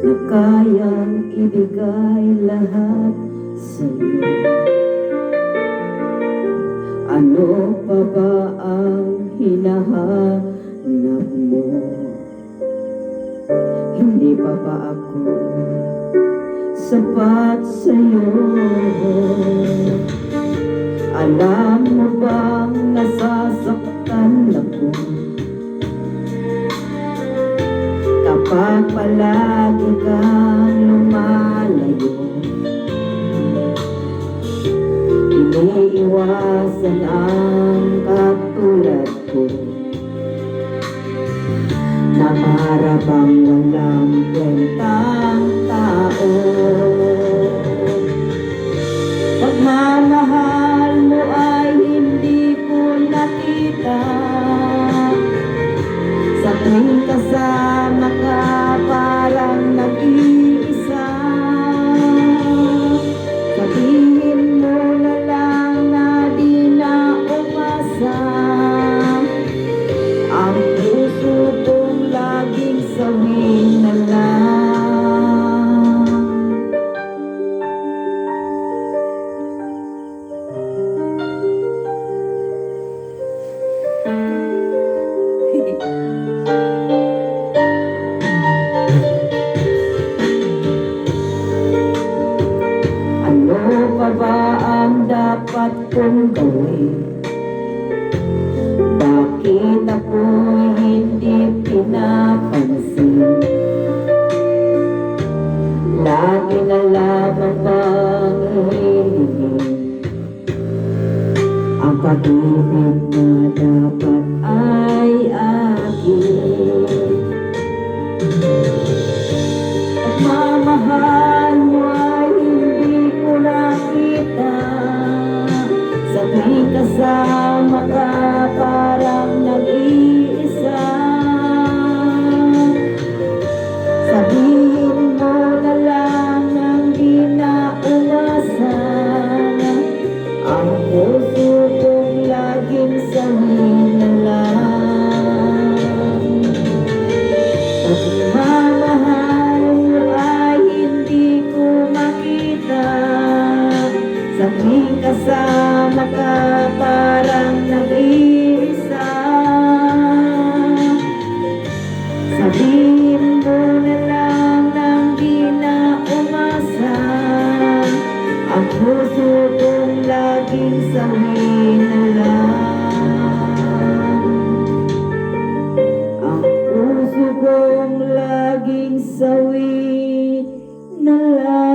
na kayang ibigay lahat sa'yo. Ano pa ba ang hinahanap mo? Hindi pa ba ako sapat sa'yo? Alam mo bang nasasaktan ako kapag palagi kang lumalayo? Iniiwasan ang katulad ko na para bang walang kwentang tao. Pagmamahal mo ay hindi ko nakita, sa tuwing kasama ka parang nag-iisa. Sabihin mo na lang na di na umasa, ang puso kong laging sawin na lang. Ano pa ba ang dapat kong gawin? Bakit ako'y hindi pinapansin? Lagi na lamang bang hihingin ang pag-ibig na dapat ay akin? Pagmamahal mo ay hindi ko nakita, sa tuwing kasama ka parang nag-iisa. Sabihin mo na lang nang di na umasa, ang puso kong laging sawin na lang. Pagmamahal mo ay hindi ko makita, sa tuwing kasama ka parang nag-iisa. Sabihin mo na lang nang di na umasa, ang puso kong laging sawin na lang. Ang puso kong laging sawin na lang.